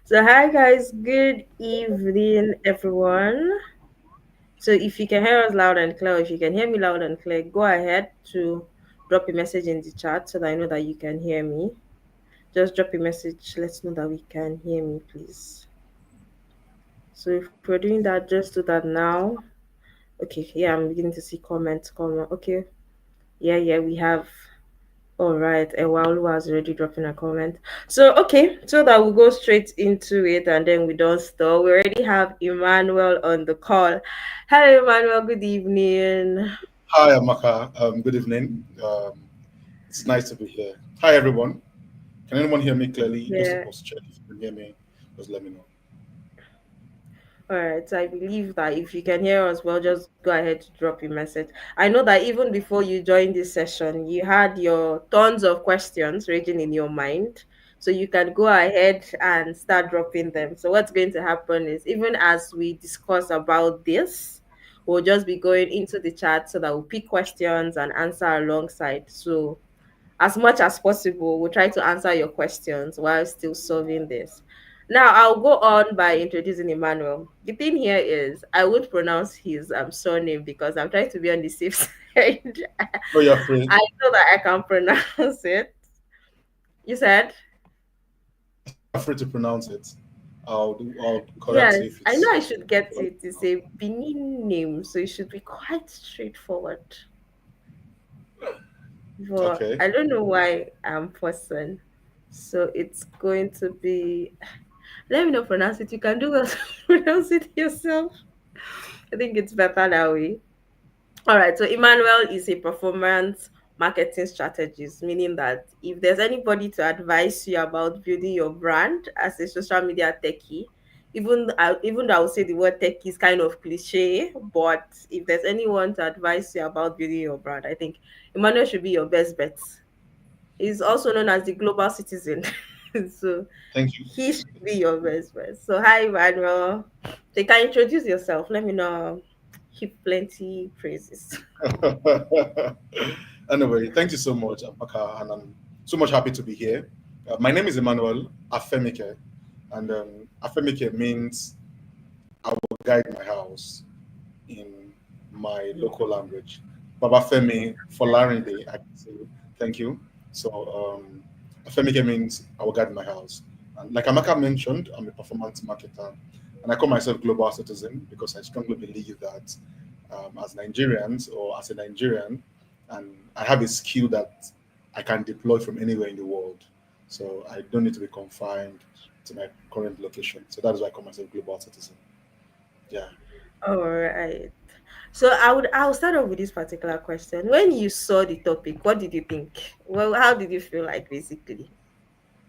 So, hi guys, good evening, everyone. So, if you can hear us loud and clear, if you can hear me loud and clear, go ahead to drop a message in the chat so that I know that you can hear me. Just drop a message, let's know that we can hear me, please. So, if we're doing that, just do that now. Okay, yeah, I'm beginning to see comments. Comment. Okay, yeah, we have. All right, Ewalu has already dropped in a comment. So, okay, so that we'll go straight into it and then we don't stop. We already have Emmanuel on the call. Hello, Emmanuel. Good evening. Hi, Amaka. Good evening. It's nice to be here. Hi, everyone. Can anyone hear me clearly? Just to Yeah. post check if you can hear me. Just let me know. All right, so I believe that if you can hear us well, just go ahead to drop your message. I know that even before you joined this session, you had your tons of questions raging in your mind. So you can go ahead and start dropping them. So what's going to happen is even as we discuss about this, we'll just be going into the chat so that we'll pick questions and answer alongside. So as much as possible, we'll try to answer your questions while still solving this. Now, I'll go on by introducing Emmanuel. The thing here is, I would pronounce his surname because I'm trying to be on the safe side. Oh, you're free. I know that I can pronounce it. You said? I said you're free to pronounce it. I'll correct you Yes, if I know it's I should get it. It's a Benin name, so it should be quite straightforward. But okay. I don't know why I'm person. So it's going to be. Let me not pronounce it. You can do well to pronounce it yourself. I think it's better that way. All right. So Emmanuel is a performance marketing strategist, meaning that if there's anybody to advise you about building your brand as a social media techie, even though I would say the word techie is kind of cliche, but if there's anyone to advise you about building your brand, I think Emmanuel should be your best bet. He's also known as the global citizen. So Thank you. he should be your best friend. So hi Emmanuel. They can introduce yourself. Let me know. Heap plenty praises. Anyway, thank you so much, Amaka, and I'm so much happy to be here. My name is Emmanuel Afemike, and Afemike means I will guide my house in my local language. Baba Femi Folarinde, I can say thank you. So Afemike means I will guide my house. And like Amaka mentioned, I'm a performance marketer, and I call myself global citizen because I strongly believe that as Nigerians or as a Nigerian, and I have a skill that I can deploy from anywhere in the world. So I don't need to be confined to my current location. So that is why I call myself global citizen. Yeah. All right. So I'll start off with this particular question. When you saw the topic, what did you think? Well, how did you feel like basically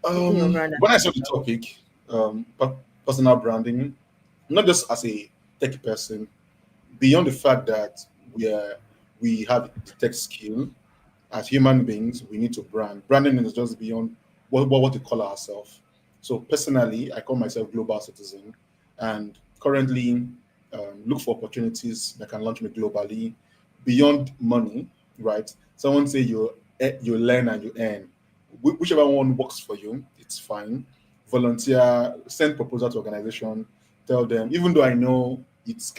building your brand When as I a saw the social topic, personal branding, not just as a tech person, beyond the fact that we are we have the tech skill as human beings, we need to brand. Branding is just beyond what we call ourselves. So personally, I call myself global citizen, and currently look for opportunities that can launch me globally beyond money. Right? Someone say you learn and you earn. Whichever one works for you, it's fine. Volunteer, send proposal to organization, tell them. Even though I know it's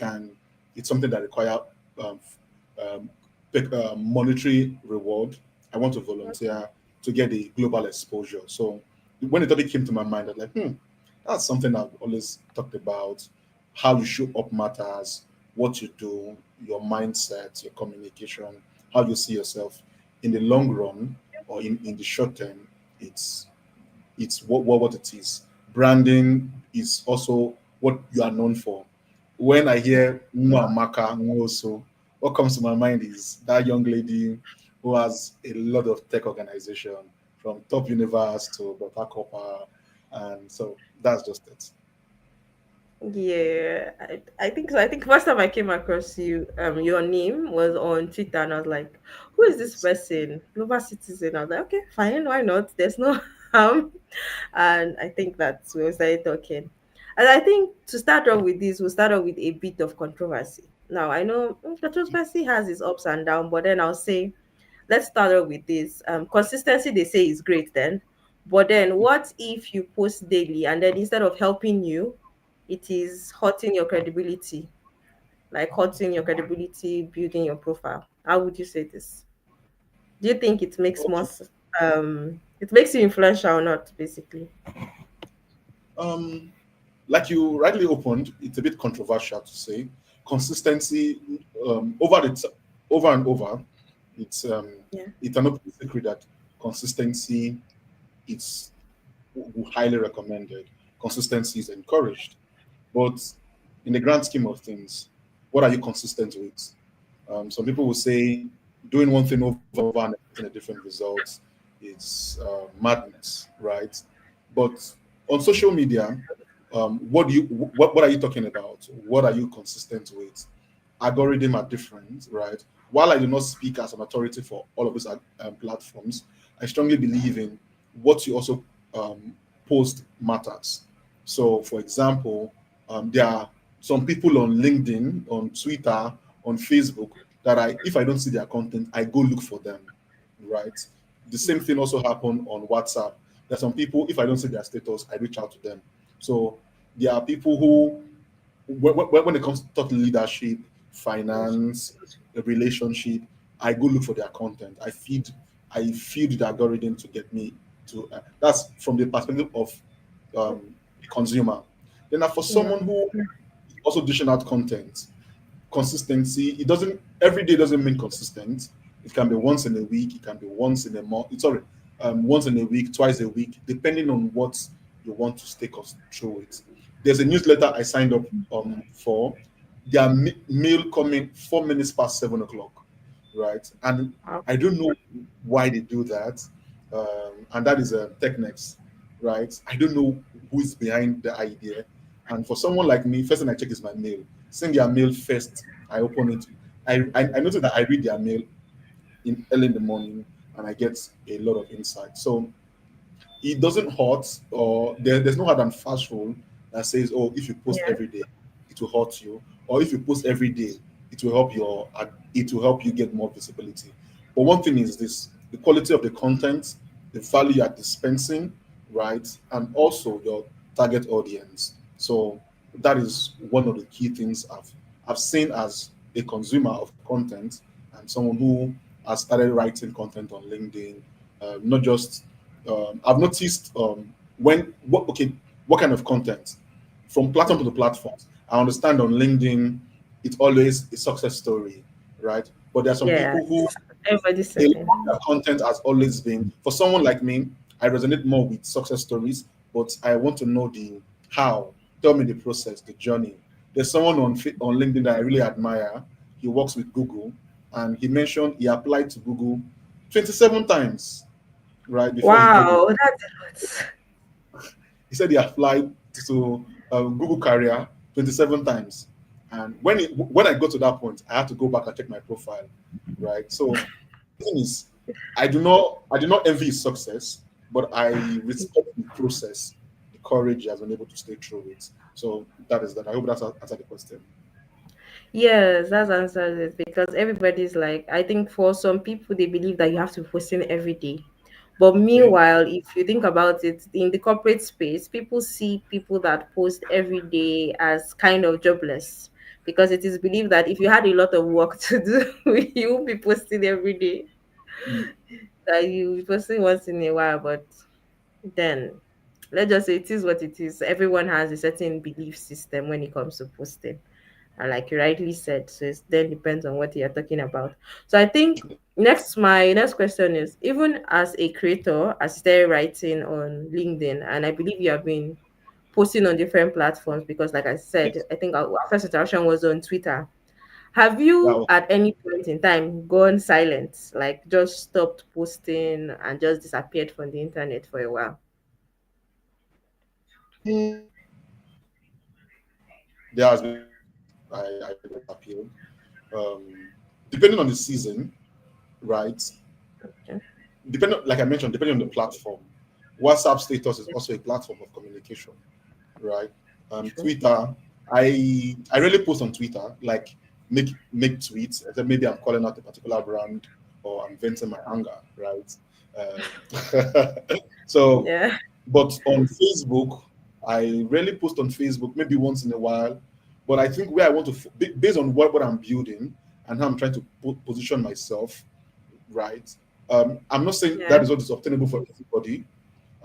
something that require um, um, monetary reward. I want to volunteer to get the global exposure. So when the topic came to my mind, I was like, that's something I've always talked about. How you show up matters, what you do, your mindset, your communication, how you see yourself in the long run or in the short term. It's what it is. Branding is also what you are known for. When I hear Nwamaka Nwosu, what comes to my mind is that young lady who has a lot of tech organization from Top Universe to Dr. Copper. And so that's just it. Yeah, I think so. I think first time I came across you, your name was on Twitter, and I was like, "Who is this person?" Global citizen. I was like, "Okay, fine, why not? There's no harm." And I think that we started talking. And I think to start off with this, we'll start off with a bit of controversy. Now I know controversy has its ups and downs, but then I'll say let's start off with this. Consistency they say is great then, But then what if you post daily and then instead of helping you, it is hurting your credibility, like hurting your credibility, building your profile? How would you say this? Do you think it makes more it makes you influential or not, basically? Um, like you rightly opened, it's a bit controversial to say. Consistency over and over. It's Yeah. it's an open secret that consistency is highly recommended. Consistency is encouraged, but in the grand scheme of things, what are you consistent with? Some people will say doing one thing over and over and getting a different result is madness, right? But on social media, what are you talking about? What are you consistent with? Algorithm are different, right? While I do not speak as an authority for all of these platforms, I strongly believe in what you also um, post matters. So, for example, there are some people on LinkedIn, on Twitter, on Facebook that if I don't see their content, I go look for them, right? The same thing also happened on WhatsApp. There are some people, if I don't see their status, I reach out to them. So there are people who when it comes to talk leadership, finance, the relationship, I go look for their content. I feed the algorithm to get me to. That's from the perspective of the consumer. Then, for Yeah. someone who also dishing out content, consistency, it doesn't every day doesn't mean consistent. It can be once in a week, it can be once in a month, sorry, once in a week, twice a week, depending on what you want to stay true with. There's a newsletter I signed up for. Their mail coming 4 minutes past 7 o'clock, right? And Wow. I don't know why they do that. And that is a techniques, right? I don't know who is behind the idea. And for someone like me, first thing I check is my mail. Send their mail first. I open it. I notice that I read their mail in early in the morning, and I get a lot of insight. So it doesn't hurt, or there's no hard and fast rule that says, oh, if you post Yeah. every day, it will hurt you, or if you post every day, it will help you get more visibility. But one thing is this: the quality of the content, the value you are dispensing, right, and also your target audience. So that is one of the key things I've seen as a consumer of content and someone who has started writing content on LinkedIn, not just I've noticed what kind of content from platform to the platforms. I understand on LinkedIn, it's always a success story, right? But there are some Yeah. people who Everybody's they certain. their content has always been for someone like me. I resonate more with success stories, but I want to know the how. Tell me the process, the journey. There's someone on LinkedIn that I really admire. He works with Google, and he mentioned he applied to Google 27 times, right, before he got the. Wow, that's a lot. He said he applied to Google Career 27 times, and when I got to that point, I had to go back and check my profile, right? So the thing is, I do not envy his success, but I respect the process, the courage he has been able to stay through it. So that is that. I hope that's answered the question. Yes, that's answers it because everybody's like, I think for some people, they believe that you have to be posting every day. But Okay. meanwhile, if you think about it, in the corporate space, people see people that post every day as kind of jobless because it is believed that if you had a lot of work to do, you will be posting every day. Mm. That you will be posting once in a while, but then let's just say it is what it is. Everyone has a certain belief system when it comes to posting. And like you rightly said, so it then depends on what you're talking about. So I think my next question is, even as a creator, as they're writing on LinkedIn, and I believe you have been posting on different platforms because like I said, Yes. I think our first interaction was on Twitter. Have Yeah. you at any point in time gone silent, like just stopped posting and just disappeared from the internet for a while? Mm. There has been I disappeared. Depending on the season, right? Okay. Like I mentioned, depending on the platform. WhatsApp status is also a platform of communication, right? True. Twitter, I really post on Twitter, like make tweets. I said maybe I'm calling out a particular brand or I'm venting my anger, right? So, Yeah. but on Facebook, I rarely post on Facebook, maybe once in a while. But I think where I want to, based on what I'm building and how I'm trying to position myself, right? I'm not saying that Yeah. is what is obtainable for everybody.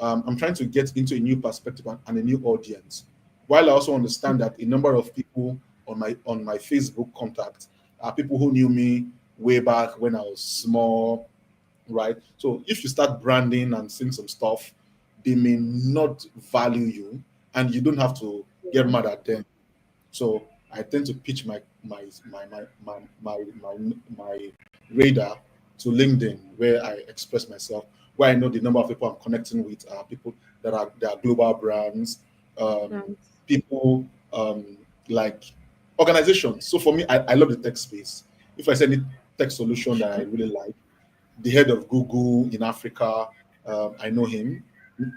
I'm trying to get into a new perspective and a new audience. While I also understand that a number of people on my Facebook contact are people who knew me way back when I was small, right? So if you start branding and seeing some stuff, they may not value you, and you don't have to get mad at them. So I tend to pitch my radar to LinkedIn, where I express myself, where I know the number of people I'm connecting with are people that are global brands, um, Nice. people like organizations. So for me, I love the tech space. If I see any tech solution that I really like, the head of Google in Africa. I know him,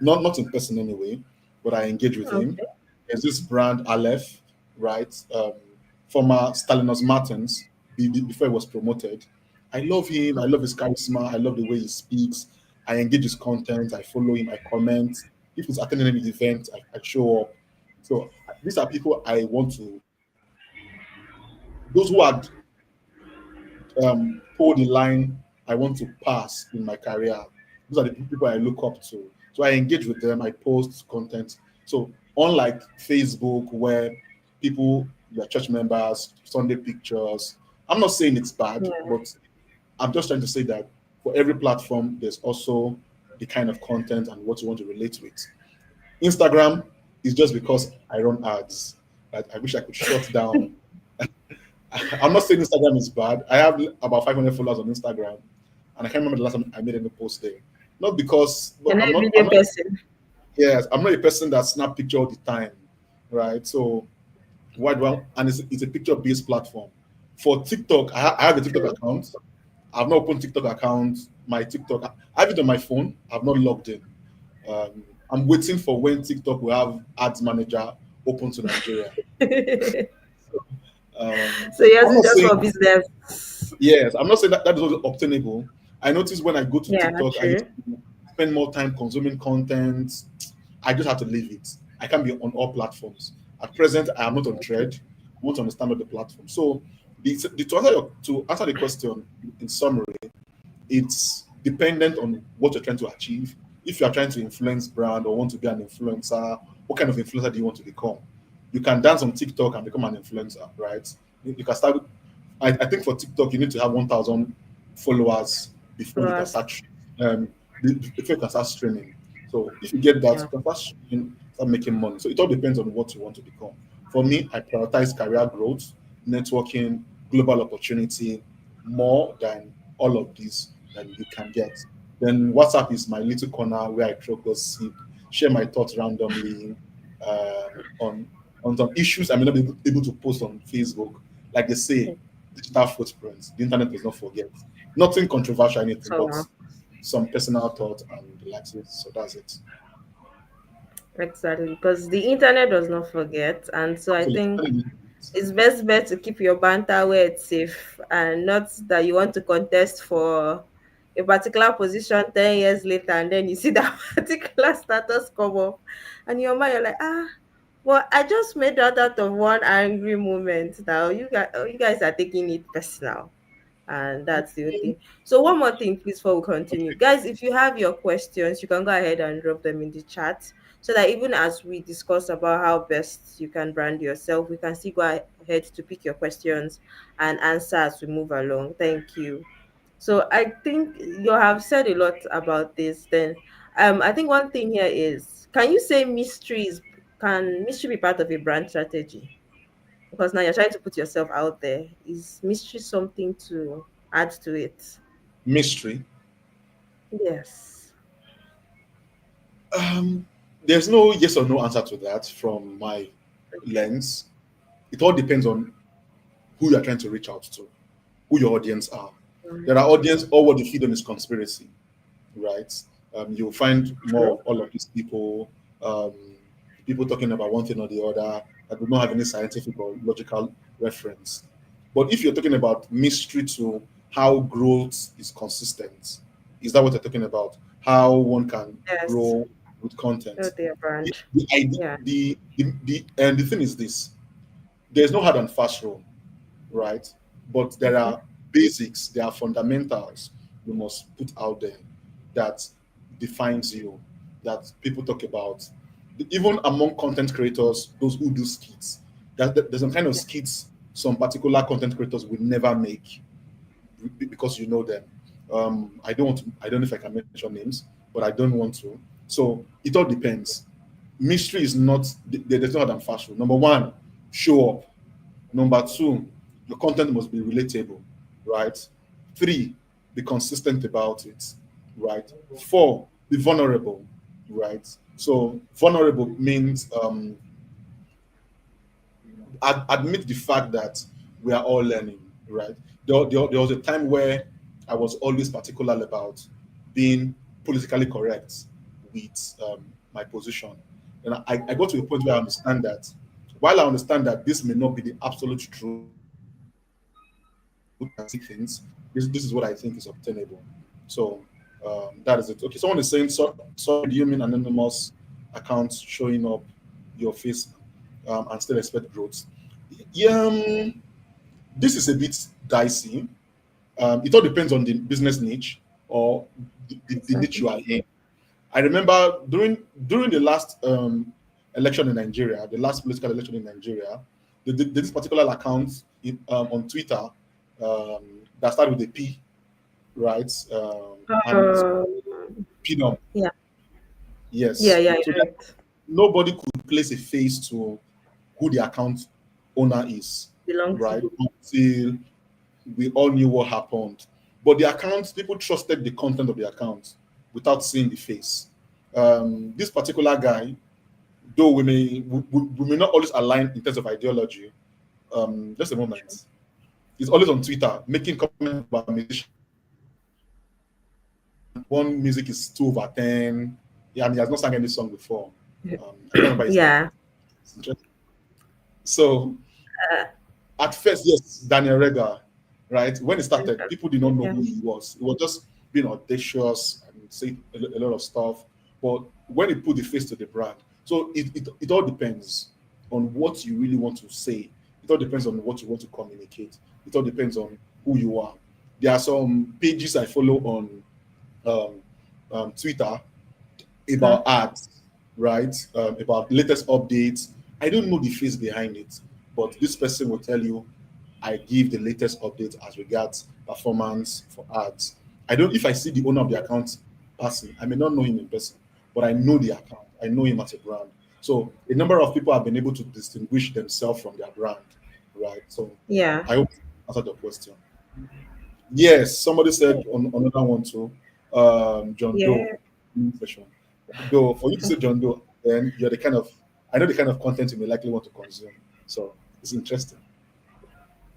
not in person anyway, but I engage with him. Okay. There's this brand Aleph, right? Former Stalinos Martins, before he was promoted. I love him. I love his charisma. I love the way he speaks. I engage his content. I follow him. I comment. If he's attending any event, I show up. So these are people I want to. Those who are pull the line I want to pass in my career. Those are the people I look up to. So I engage with them, I post content. So unlike Facebook, where people, their church members, Sunday pictures, I'm not saying it's bad, Yeah. but I'm just trying to say that for every platform, there's also the kind of content and what you want to relate with. Instagram is just because I run ads that I wish I could shut down. I'm not saying Instagram is bad. I have about 500 followers on Instagram, and I can't remember the last time I made any post there. Not because, but You're not I'm a not. I'm video not. person. Yes, I'm not a person that snap picture all the time, right? So why do I? And it's a picture-based platform. For TikTok, I have a TikTok True. account. I've not opened TikTok account. My TikTok, I have it on my phone. I've not logged in. I'm waiting for when TikTok will have ads manager open to Nigeria. So yours I'm is not just saying for business. Yes, I'm not saying that is not obtainable. I notice when I go to Yeah, TikTok, I used true. to spend more time consuming content. I just have to leave it. I can't be on all platforms. At present, I am not on Thread. I want to understand all the platform. So, to answer the question in summary, it's dependent on what you're trying to achieve. If you are trying to influence brand or want to be an influencer, what kind of influencer do you want to become? You can dance on TikTok and become an influencer, right? You can start. I think for TikTok you need to have 1,000 followers before you can Plus, start. Um, before you can start streaming. So if you get that, yeah. you can start streaming, start making money. So it all depends on what you want to become. For me, I prioritize career growth, networking, global opportunity more than all of these that you can get. Then WhatsApp is my little corner where I throw gossip, share my thoughts randomly on some issues I may not be able to post on Facebook. Like they say, digital footprints. The internet does not forget. Nothing controversial, anything, but So some personal thoughts and the likes. So that's it. exactly, because the internet does not forget, and so I think Absolutely. it's best bet to keep your banter where it's safe, and not that you want to contest for a particular position 10 years later, and then you see that particular status come up, and your mind you're like, ah, well, I just made that out of one angry moment. Now you guys are taking it personal. And that's the only thing. So one more thing, please, before we continue. Okay. Guys, if you have your questions, you can go ahead and drop them in the chat so that even as we discuss about how best you can brand yourself, we can still go ahead to pick your questions and answer as we move along. Thank you. So I think you have said a lot about this. Then I think one thing here is, can you say can mystery be part of a brand strategy? Because now you're trying to put yourself out there. Is mystery something to add to it? Mystery. Yes. Um, there's no yes or no answer to that from my Okay. lens. It all depends on who you're trying to reach out to, who your audience are. There are audience, all what you feed them is conspiracy, right? You'll find more True. of all of these um, people talking about one thing or the other that do not have any scientific or logical reference. But if you're talking about mystery to how growth is consistent, Is that what you're talking about? How one can Yes. grow with Oh, content? their brand. The idea, Yeah. the and the thing is this: there's no hard and fast rule, right? But there Okay. are basics, there are fundamentals you must put out there that defines you, that people talk about. Even among content creators, those who do skits, there's some kind of Yeah. skits some particular content creators will never make because you know them. I don't want to, I don't know if I can mention names, but I don't want to. So it all depends. Mystery is not there's no other than fast food. Number one, show up. Number two, your content must be relatable, right? Three, be consistent about it, right? Four, be vulnerable, right? So vulnerable means admit the fact that we are all learning, right? There was a time where I was always particular about being politically correct with my position. And I got to a point where I understand that while I understand that this may not be the absolute truth, I see things, this is what I think is obtainable. So that is it. Okay, someone is saying, sorry, do you mean anonymous accounts showing up your face and still expect growth? Yeah, this is a bit dicey. It all depends on the business niche or the niche Exactly. you are in. I remember during the last election in Nigeria, the last political election in Nigeria, this particular account on Twitter that started with a P, right? And Um, Pinum, yeah. Yeah. yes. Yeah. So You're that right. nobody could place a face to who the account owner is, Belong right? to. Until we all knew what happened. But the account, people trusted the content of the account without seeing the face. This particular guy, though we may not always align in terms of ideology. Just a moment. He's always on Twitter making comments about musicians. One music is 2/10. Yeah, and he has not sang any song before. I can't remember his name. Yeah. It's interesting. So Uh, at first, yes, Daniel Rega, right? When he started, people did not know yeah. who he was. He was just being audacious and saying a lot of stuff. But when he put the face to the brand, so it all depends on what you really want to say. It all depends on what you want to communicate. It all depends on who you are. There are some pages I follow on um, Twitter Huh? about ads, right? About latest updates. I don't know the face behind it, but this person will tell you, I give the latest update as regards performance for ads. I don't, if I see the owner of the account passing, I may not know him in person, but I know the account. I know him as a brand. So a number of people have been able to distinguish themselves from their brand, right? So Yeah. I hope I answered the question. Yes, somebody said on another one too, John Doe Yeah. session. Though for you to say John Doe, then you're the kind of I know the kind of content you may likely want to consume. So it's interesting.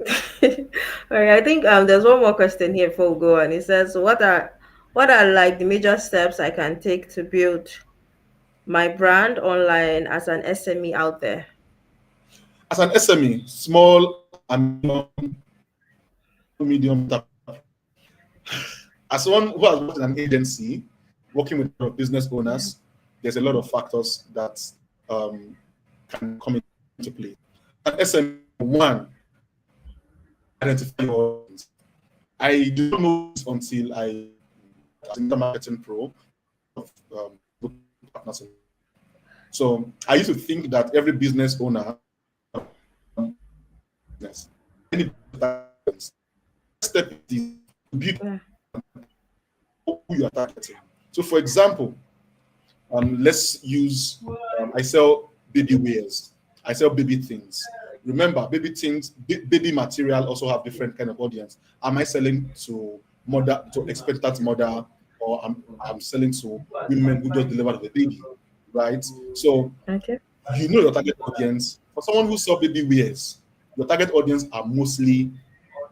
All right. I think there's one more question here before we go on. It says, what are like the major steps I can take to build my brand online as an SME out there? As an SME, small and medium enterprise, as someone who has worked in an agency, working with a lot of business Yeah. owners, there's a lot of factors that um, can come into play. An SME, one, identify your audience. I did not know this until I as an marketing pro of partners. So I used to think that every business owner business, any business, step is to build Yeah. who you are targeting. So for example, let's use I sell baby wears. I sell baby things. Remember, baby things, baby material also have different kind of audience. Am I selling to mother to expectant mother, or I'm selling to women who just delivered the baby, right? So Okay. you know your target audience. For someone who sell baby wears, your target audience are mostly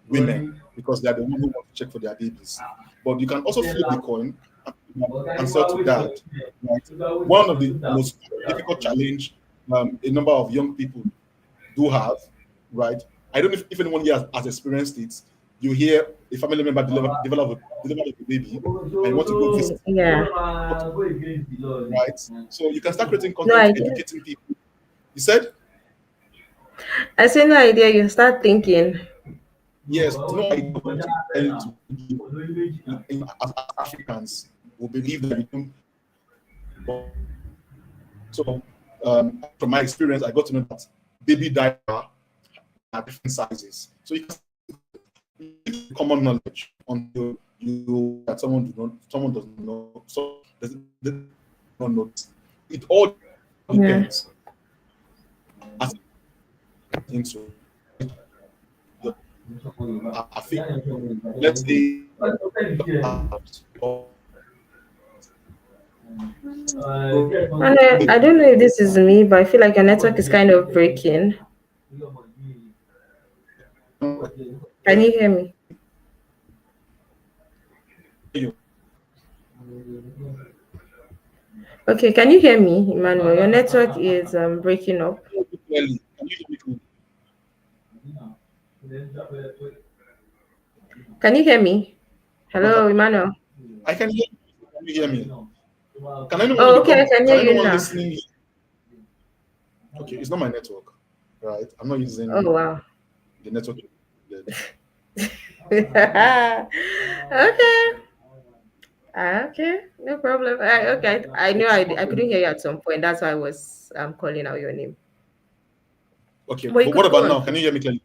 women because they are the ones who want to check for their babies. But you can also flip the coin and sell to dad. Right? One of the most difficult challenge a number of young people do have, right? I don't know if anyone here has experienced it, you hear a family member deliver a baby, and you want to go visit, Yeah. right? So you can start creating No content, idea. educating people. You said I say no idea. You start thinking. yes, no idea of what you're trying to give. As Africans, we believe that we don't. So, from my experience, I got to know that baby diaper are different sizes. So you can see common knowledge until you that someone doesn't know, so does not know. It all Yeah. depends as into your. I think let's say or And I don't know if this is me, but I feel like your network is kind of breaking. Can you hear me? you Okay, can you hear me, Emmanuel? Your network is breaking up. clearly. Can you hear me clearly? Can you hear me? Not at Hello, all. Emmanuel. I can hear you. Can you hear me? Can anyone in Oh, the okay, I can can hear you anyone now. listening? Okay, it's not my network, right? I'm not Oh, using wow. the network. Okay. Okay, no problem. Okay, I knew I couldn't hear you at some point. That's why I was calling out your name. Okay, But you but what could go about on, now? Can you please. hear me clearly?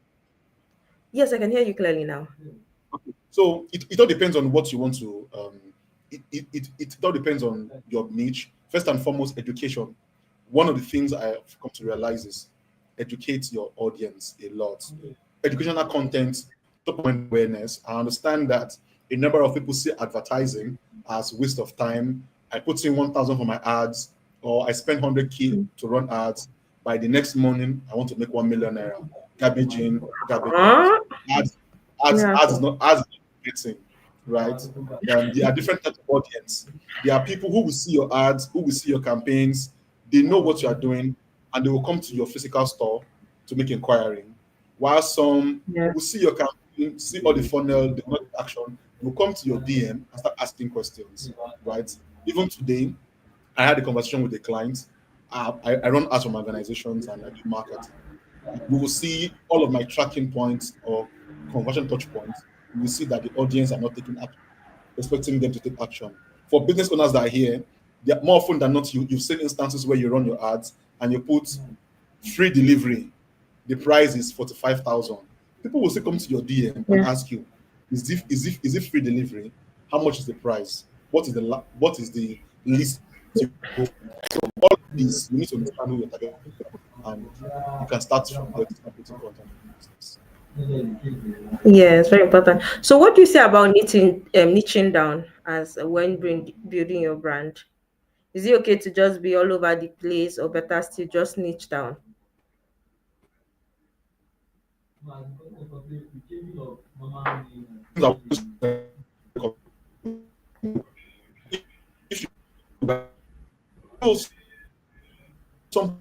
Yes, I can hear you clearly now. So it all depends on what you want to. It all depends on your niche. First and foremost, education. One of the things I've come to realize is educate your audience a lot. Educational content, top of awareness. I understand that a number of people see advertising as waste of time. I put in 1,000 for my ads, or I spend 100K to run ads. By the next morning, I want to make 1 million naira. Garbage in, garbage out. Huh? Ads, ads is Miracle. not ads is not getting right. There are different types of audience. There are people who will see your ads, who will see your campaigns. They know what you are doing, and they will come to your physical store to make inquiry. While some Yeah. will see your campaign, see all the funnel, the not action, will come to your DM and start asking questions, right? Even today, I had a conversation with a client. I run ads from organizations and I do marketing. We will see all of my tracking points or conversion touch points. We will see that the audience are not taking action, expecting them to take action. For business owners that are here, they are more often than not, you've seen instances where you run your ads and you put free delivery. The price is 45,000. People will still come to your DM and Yeah. ask you, is it free delivery? How much is the price? What is the least you go for? So all of these, you need to understand who your target and you can start from there to start creating content in business. Yeah, it's very important. So, what do you say about niching down as when building your brand? Is it okay to just be all over the place, or better still just niche down? Things I would if you some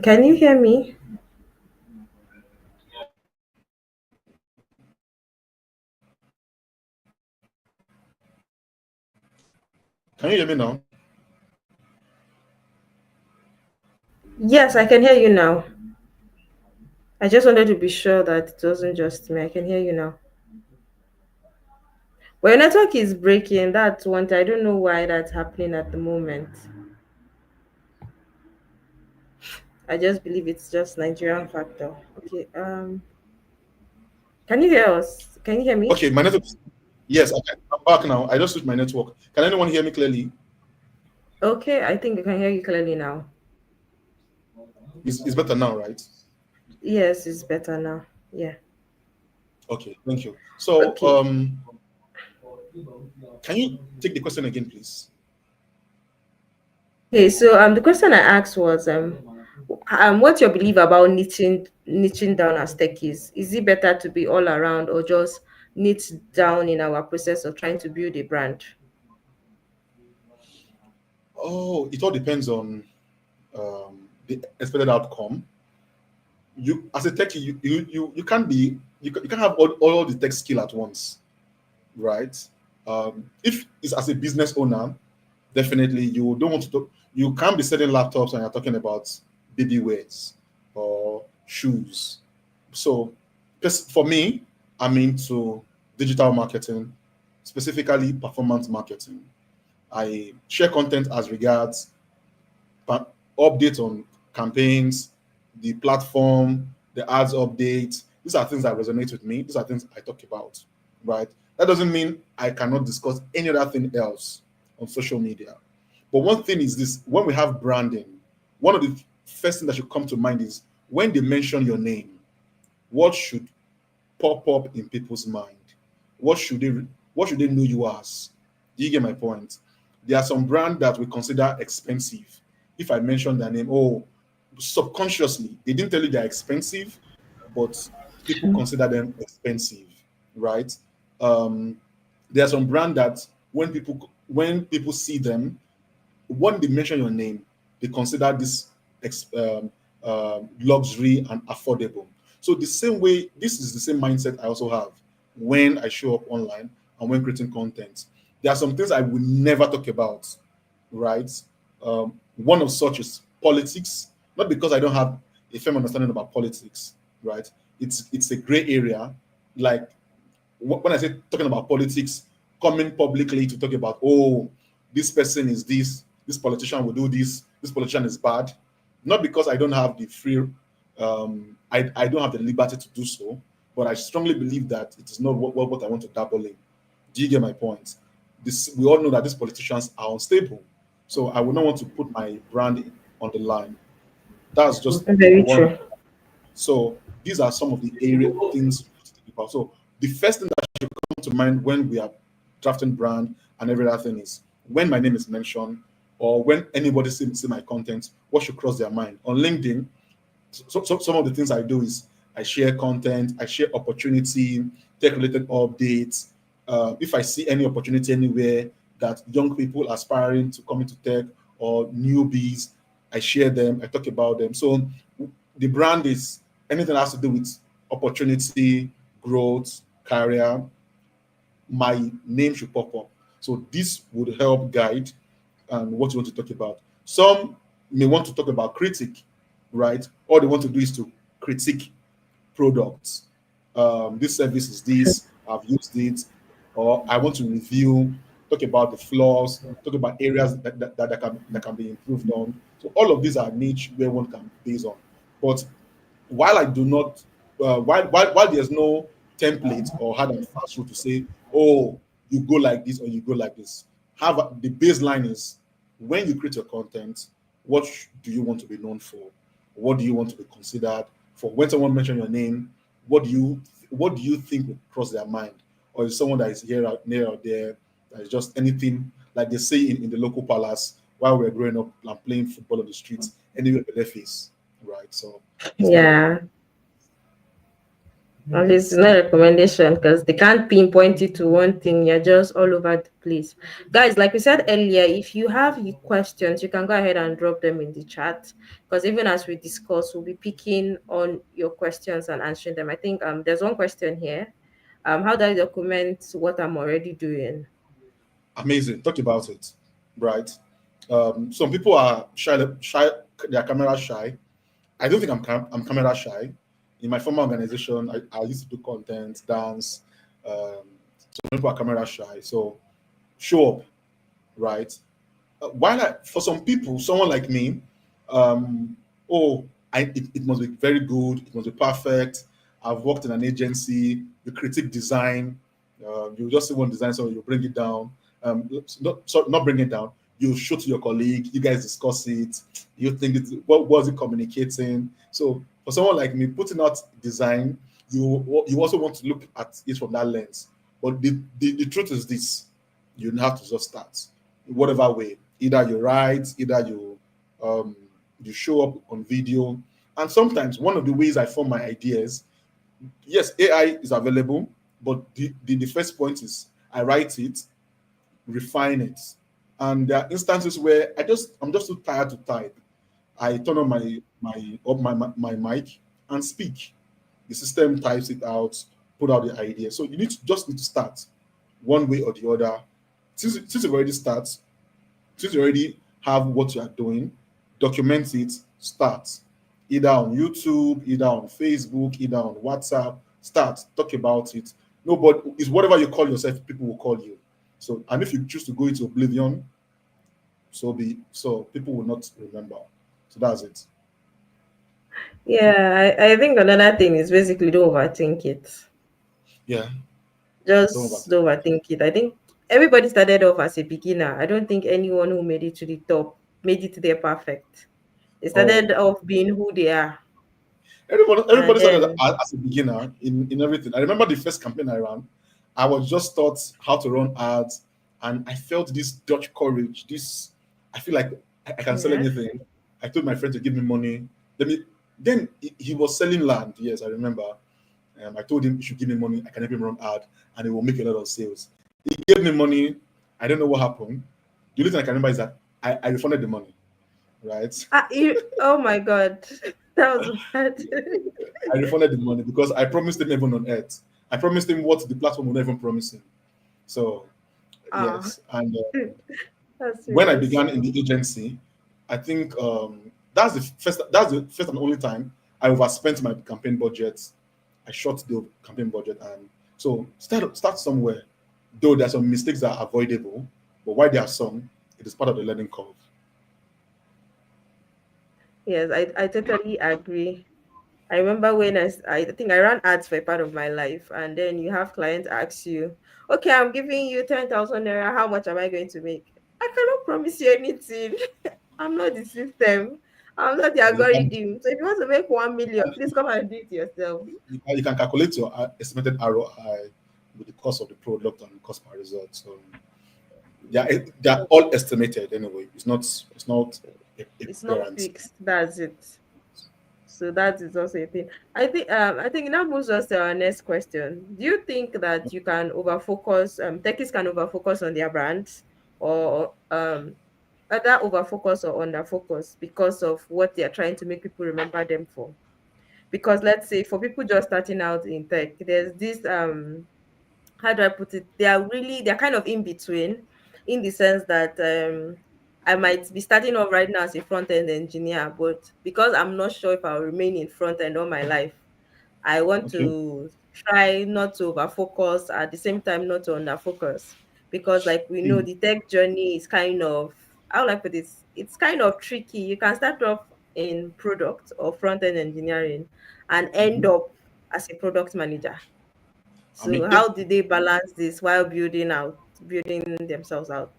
Can you hear me? can you hear me now? Yes, I can hear you now. I just wanted to be sure that it wasn't just me. I can hear you now. But your network is breaking. That's one thing. I don't know why that's happening at the moment. I just believe it's just Nigerian factor. Okay. Can you hear us? Can you hear me? Okay, my network. Yes, I'm back now. I just switched my network. Can anyone hear me clearly? Okay, I think I can hear you clearly now. It's better now, right? Yes, it's better now. Yeah. Okay, thank you. So, Okay. can you take the question again, please? Okay, so the question I asked was what's your belief about niching down as techies? Is it better to be all around or just needs down in our process of trying to build a brand? Oh, it all depends on the expected outcome. You as a techie, you can't be you can't have all the tech skill at once, right? If it's as a business owner, definitely you don't want to talk, you can't be selling laptops and you're talking about baby wears or shoes. So because for me, I'm into digital marketing, specifically performance marketing. I share content as regards pa- updates on campaigns, the platform, the ads updates. These are things that resonate with me. These are things I talk about, right? That doesn't mean I cannot discuss any other thing else on social media. But one thing is this: when we have branding, one of the first things that should come to mind is when they mention your name, what should pop up in people's mind? What should they what should they know you as? Do you get my point? There are some brands that we consider expensive. If I mention their name, oh, subconsciously, they didn't tell you they're expensive, but people consider them expensive, right? Um, there are some brand that when people see them, when they mention your name, they consider this luxury and affordable. So the same way, this is the same mindset I also have when I show up online and when creating content. There are some things I will never talk about, right? One of such is politics, not because I don't have a firm understanding about politics, right? It's a gray area. Like when I say talking about politics, coming publicly to talk about, oh, this person is this politician will do this politician is bad, not because I don't have the free, I don't have the liberty to do so, but I strongly believe that it is not what I want to dabble in. Do you get my point? This we all know that these politicians are unstable, so I would not want to put my brand on the line. That's just Very one. true. So these are some of the area things we need to think about. So the first thing that should come to mind when we are drafting brand and every other thing is when my name is mentioned or when anybody see my content, what should cross their mind. On LinkedIn, so some of the things I do is I share content, I share opportunity, tech related updates. If I see any opportunity anywhere that young people aspiring to come into tech or newbies, I share them, I talk about them. So the brand is anything that has to do with opportunity, growth, career, my name should pop up. So this would help guide what you want to talk about. Some may want to talk about critic, right? All they want to do is to critique products. This service is this, I've used it, or I want to review, talk about the flaws, talk about areas that can be improved on. So all of these are niche where one can base on. But while I do not, while there's no template or hard and fast rule to say, oh, you go like this or you go like this. The baseline is when you create your content, what do you want to be known for? What do you want to be considered for? When someone mention your name, what do you think will cross their mind? Or is someone that is here out near out there that is just anything like they say in the local palace while we're growing up and playing football on the streets, anywhere but their face, right? So it's not all. Yeah. Well, it's not a recommendation because they can't pinpoint it to one thing. You're just all over the place. Guys, like we said earlier, if you have questions, you can go ahead and drop them in the chat. Because even as we discuss, we'll be picking on your questions and answering them. I think there's one question here. How do I document what I'm already doing? Amazing. Talk about it, right? Some people are shy. They are camera shy. I don't think I'm camera shy. In my former organization, I used to do content, dance. Some people are camera shy. So show up, right? For some people, someone like me, um, oh, it must be very good, it must be perfect. I've worked in an agency, you critique design, you just see one design, so you bring it down. Not bring it down. You show to your colleague, you guys discuss it. You think what was it communicating? So for someone like me, putting out design, you also want to look at it from that lens. But the truth is this: you have to just start whatever way. Either you write, either um, you show up on video. And sometimes one of the ways I form my ideas, yes, AI is available, But the first point is I write it, refine it. And there are instances where I'm just too tired to type. I turn on my mic and speak. The system types it out, put out the idea. So you just need to start one way or the other. Since you already start, since you already have what you are doing, document it, start. Either on YouTube, either on Facebook, either on WhatsApp. Start, talk about it. Nobody is whatever you call yourself, people will call you. So, and if you choose to go into oblivion, so people will not remember. So that's it. Yeah, I think another thing is basically don't overthink it. Yeah, don't Just overthink. don't overthink it. I think everybody started off as a beginner. I don't think anyone who made it to the top made it there perfect. They Oh, started off being who they are. And everybody started then as a beginner in everything. I remember the first campaign I ran. I was just taught how to run ads, and I felt this Dutch courage. This I feel like I can sell yeah. anything. I told my friend to give me money. Let me. Then he was selling land. Yes, I remember. I told him he should give me money. I can help him run ad, and he will make a lot of sales. He gave me money. I don't know what happened. The only thing I can remember is that I refunded the money. Right. Oh my god. That was bad. I refunded the money because I promised him heaven on earth. I promised him what the platform would not even promise him. So Ah, yes, and that's when I really began in sad. the agency, I think that's the first and only time I overspent my campaign budget. I shot the campaign budget, and so start somewhere. Though there are some mistakes that are avoidable, but why there are some, it is part of the learning curve. Yes, I totally agree. I remember when I think I ran ads for a part of my life, and then you have clients ask you, okay, I'm giving you 10,000 naira. How much am I going to make? I cannot promise you anything. I'm not the system. I'm not the You can, algorithm. So if you want to make 1 million, please come and do it yourself. you can calculate your estimated ROI with the cost of the product and cost per result. So they're all estimated anyway. It's not a It's not guarantee. fixed. That's it. So that is also a thing. I think that moves us to our next question. Do you think that you can overfocus techies can overfocus on their brands, or either overfocus or underfocus because of what they are trying to make people remember them for? Because let's say for people just starting out in tech, there's this how do I put it? They're kind of in between, in the sense that I might be starting off right now as a front end engineer, but because I'm not sure if I'll remain in front end all my life, I want Okay. to try not to over focus, at the same time not to under focus, because like we know Mm. the tech journey is kind of, how will I put this? It's kind of tricky. You can start off in product or front end engineering and end Mhm. up as a product manager. I mean, So how did they balance this while building themselves out?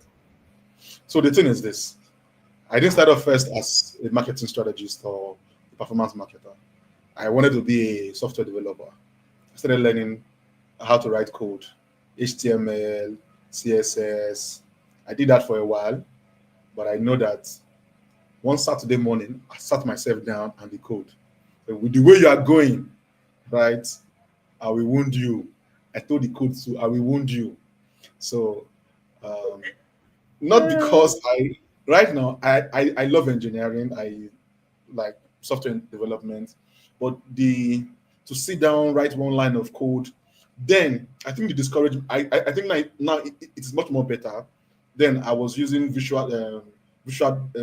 so the thing is this: I didn't start off first as a marketing strategist or a performance marketer. I wanted to be a software developer. I started learning how to write code, HTML, CSS. I did that for a while, but I know that one Saturday morning, I sat myself down and the code. So with the way you are going, right, I will wound you. I told the code to, I will wound you. So, um, not Uh, because right now, I love engineering. I like software development, but to sit down, write one line of code, then I think the discouragement. I think like now it is much more better. Then I was using Visual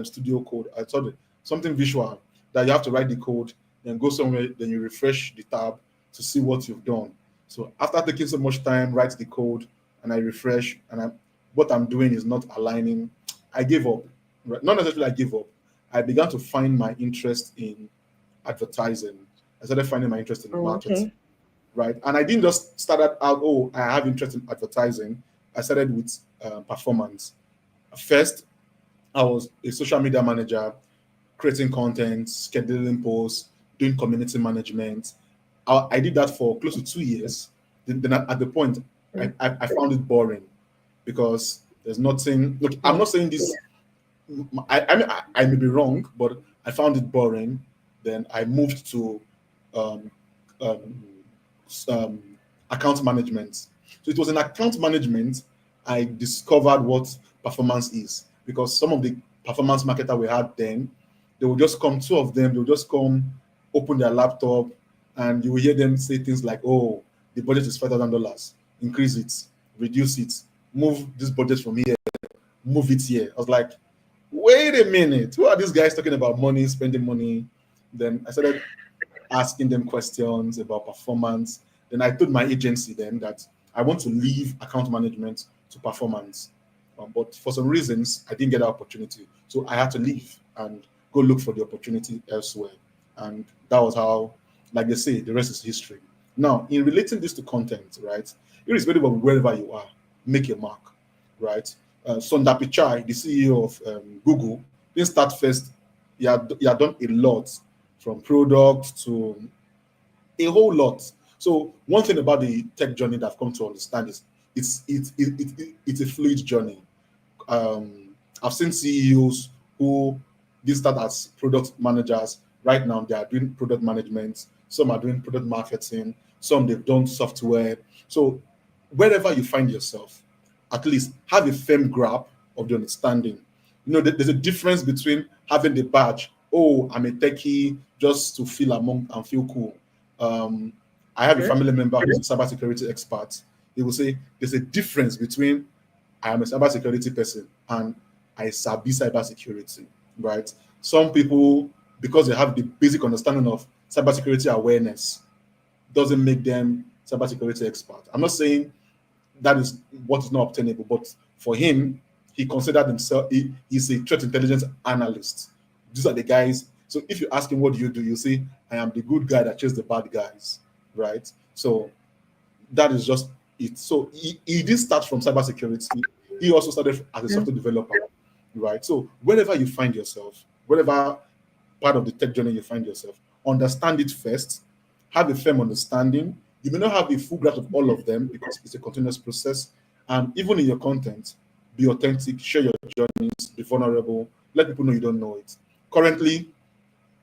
Studio Code. I thought something visual that you have to write the code, then go somewhere, then you refresh the tab to see what you've done. So after taking so much time, write the code, and I refresh, and what I'm doing is not aligning. I gave up. Right? Not necessarily I gave up. I began to find my interest in advertising. I started finding my interest in oh, marketing, okay. right? And I didn't just start out, oh, I have interest in advertising. I started with performance. First, I was a social media manager, creating content, scheduling posts, doing community management. I did that for close to 2 years. Then at the point, Mm, I found it boring because there's nothing. Look, I'm yeah. not saying this I mean, I may be wrong, but I found it boring. Then I moved to um, um, um, account management. So it was in account management I discovered what performance is, because some of the performance marketer we had then, they would just come, two of them, they would just come, open their laptop, and you will hear them say things like, "Oh, the budget is $5,000, increase it, reduce it, move this budget from here, move it here." I was like, wait a minute, who are these guys talking about money, spending money? Then I started asking them questions about performance. Then I told my agency then that I want to leave account management to performance. But for some reasons, I didn't get that opportunity. So I had to leave and go look for the opportunity elsewhere. And that was how, like they say, the rest is history. Now, in relating this to content, right, irrespective of wherever you are, make your mark, right? Sundar Pichai, the CEO of Google, didn't start first. He had done a lot, from product to a whole lot. So one thing about the tech journey that I've come to understand is it's a fluid journey. I've seen CEOs who did start as product managers. Right now, they are doing product management. Some are doing product marketing. Some they've done software. So wherever you find yourself, at least have a firm grasp of the understanding. There's a difference between having the badge. Oh, I'm a techie, just to feel among and feel cool. Um, I have a Okay. family member who's a cybersecurity expert. He will say there's a difference between I am a cybersecurity person and I sabi cybersecurity, right? Some people, because they have the basic understanding of cybersecurity awareness, doesn't make them cybersecurity expert. I'm not saying that is what is not obtainable, but for him, he considered himself, he's a threat intelligence analyst. These are the guys. So if you ask him, what do? You say, I am the good guy that chases the bad guys, right? So that is just it. So he did start from cybersecurity. He also started as a Mm. software developer, right? So wherever you find yourself, whatever part of the tech journey you find yourself, understand it first, have a firm understanding. You may not have a full grasp of all of them because it's a continuous process. And even in your content, be authentic, share your journeys, be vulnerable, let people know you don't know it. Currently,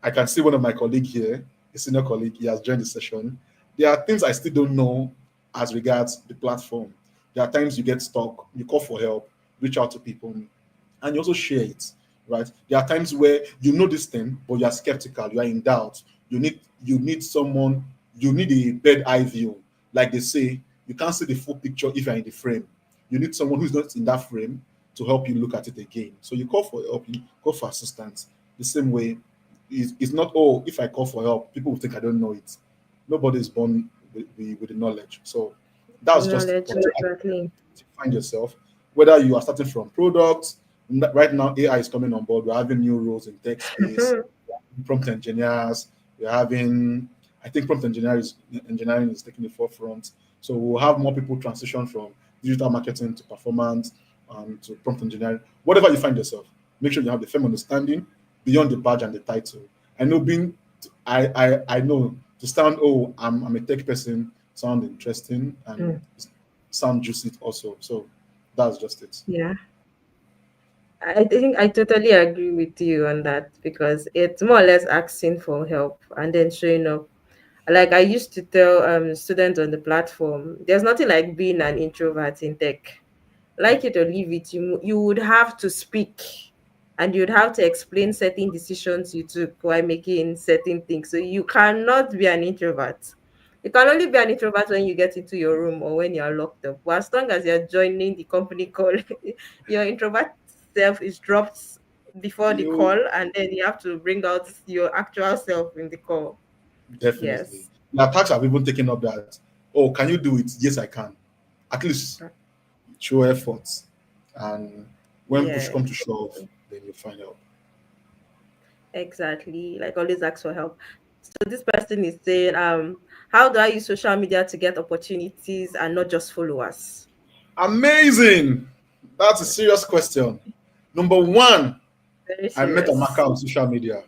I can see one of my colleagues here, a senior colleague, he has joined the session. There are things I still don't know as regards the platform. There are times you get stuck, you call for help, reach out to people, and you also share it, right? There are times where you know this thing, but you are skeptical, you are in doubt. You need someone, you need a bird eye view. Like they say, you can't see the full picture if you're in the frame. You need someone who's not in that frame to help you look at it again. So you call for help, you call for assistance. The same way, it's not, oh, if I call for help, people will think I don't know it. Nobody is born with the knowledge. So that's just Knowledge, what exactly. you find yourself, whether you are starting from products. Right now, AI is coming on board. We're having new roles in tech space, prompt engineers. We're having, I think, engineering is taking the forefront. So we'll have more people transition from digital marketing to performance and to prompt engineering. Whatever you find yourself, make sure you have the firm understanding beyond the badge and the title. I know being, I know to stand. Oh, I'm a tech person. Sound interesting and Mm. sound juicy also. So that's just it. Yeah. I think I totally agree with you on that because it's more or less asking for help and then showing up. Like I used to tell students on the platform, there's nothing like being an introvert in tech. Like it or leave it, you would have to speak and you'd have to explain certain decisions you took while making certain things. So you cannot be an introvert. You can only be an introvert when you get into your room or when you're locked up. But as long as you're joining the company call, your introvert self is dropped before the call, You and then you have to bring out your actual self in the call. definitely. Yes. The attacks have even taken up that. Oh, can you do it? Yes, I can. At least show effort, and when push Yeah. come to shove, then you find out. Exactly. Like always ask for help. So this person is saying, how do I use social media to get opportunities and not just followers? Amazing. That's a serious question. Number one, Very I met Amaka serious. on social media,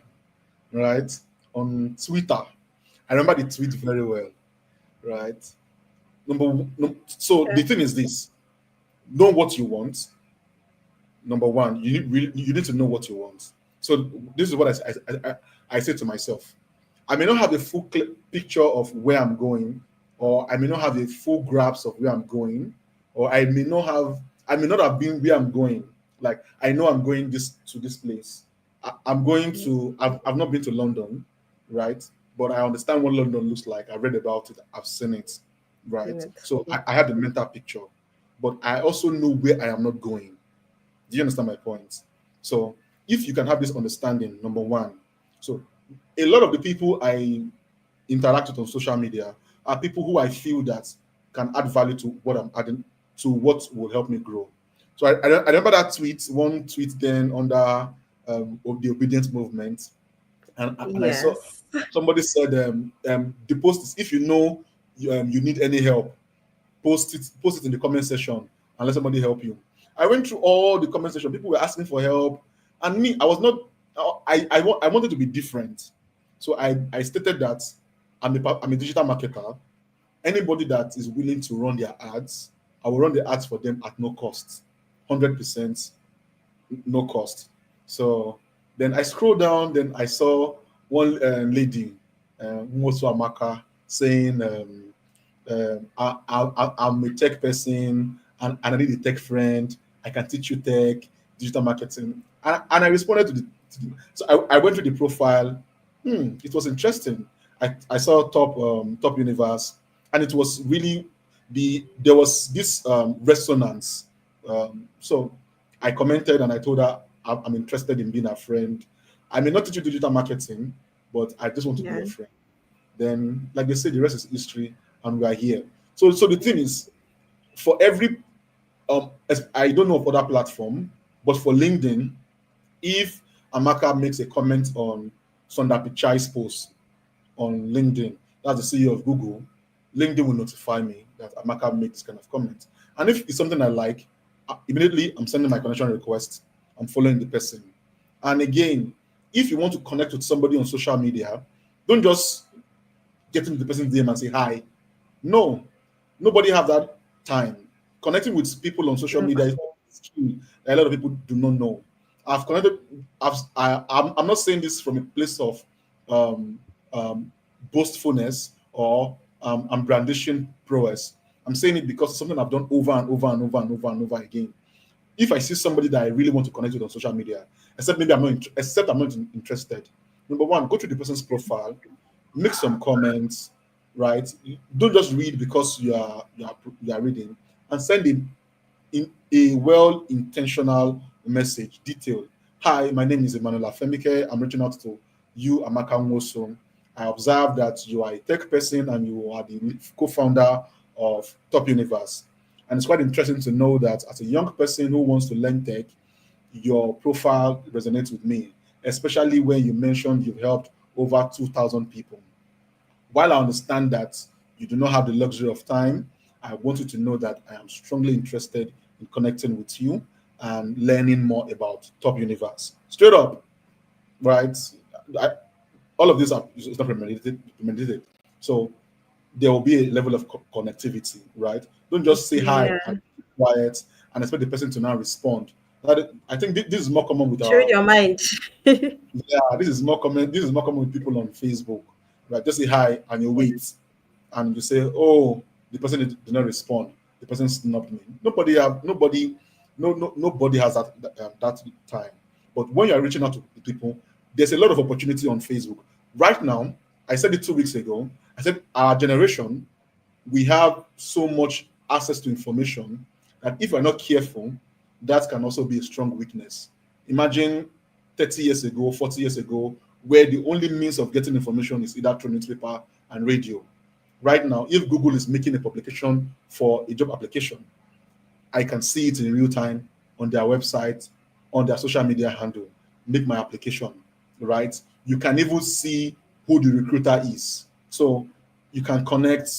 right? On Twitter. I remember the tweet very well, right? So the Okay. thing is this: know what you want. Number one, you need to know what you want. So this is what I say to myself. I may not have a full picture of where I'm going or I may not have a full grasp of where I'm going, or I may not have been where I'm going. Like I know I'm going this to this place. I'm going to. I've not been to London, right? But I understand what London looks like. I read about it. I've seen it, right? Unit. So I had the mental picture, but I also know where I am not going. Do you understand my point? So if you can have this understanding, number one, so a lot of the people I interact with on social media are people who I feel that can add value to what I'm adding to what will help me grow. So I remember that tweet, one tweet then under of the obedience movement, and I saw Yes. somebody said the post is if you know you need any help, post it in the comment section and let somebody help you. I went through all the comment section. People were asking for help, and me, I was not. I wanted to be different, so I stated that I'm a digital marketer. Anybody that is willing to run their ads, I will run the ads for them at no cost, 100% no cost. So then I scrolled down, then I saw one lady, Mosu Amaka, saying. I'm a tech person and I need a tech friend. I can teach you tech, digital marketing. And I responded so I went to the profile. It was interesting. I saw top universe, and it was really there was this resonance. So I commented and I told her I'm interested in being a friend. I may not teach you digital marketing, but I just want to be Yeah. your friend. Then, like they say, the rest is history, and we are here. So the thing is, for every I don't know of other platform, but for LinkedIn, if Amaka makes a comment on Sundar Pichai's post on LinkedIn, that's the CEO of Google, LinkedIn will notify me that Amaka made this kind of comment. And if it's something I like, immediately I'm sending my connection request. I'm following the person. And again, if you want to connect with somebody on social media, don't just get into the person's DM and say hi. No, nobody have that time. Connecting with people on social media is Nobody. a skill that a lot of people do not know. I've connected. I'm not saying this from a place of um, um, boastfulness or I'm brandishing prowess. I'm saying it because it's something I've done over and over and over and over and over again. If I see somebody that I really want to connect with on social media, except I'm not interested. Number one, go to the person's profile, make some comments, right? Don't just read because you are reading, and send in a well intentional message, detailed. Hi, my name is Emmanuel Afemike. I'm reaching out to you, Amaka Nwosu. I observe that you are a tech person and you are the co-founder of Top Universe. And it's quite interesting to know that as a young person who wants to learn tech, your profile resonates with me, especially when you mentioned you've helped over 2,000 people. While I understand that you do not have the luxury of time, I want you to know that I am strongly interested in connecting with you and learning more about Top Universe. Straight up, right? I, all of this are it's not premeditated. So there will be a level of connectivity, right? Don't just say hi Yeah. and keep quiet and expect the person to now respond. I think this is more common with Showing our your mind. yeah, this is more common. This is more common with people on Facebook, right? Just say hi and you wait, and you say, "Oh, the person did not respond. The person snubbed me." Nobody has that time. But when you are reaching out to people, there's a lot of opportunity on Facebook right now. I said it 2 weeks ago. I said our generation we have so much access to information that if we're not careful, that can also be a strong weakness. Imagine 30 years ago, 40 years ago, where the only means of getting information is either through newspaper and radio. Right now, if Google is making a publication for a job application, I can see it in real time on their website, on their social media handle, make my application, right? You can even see who the recruiter is. So you can connect,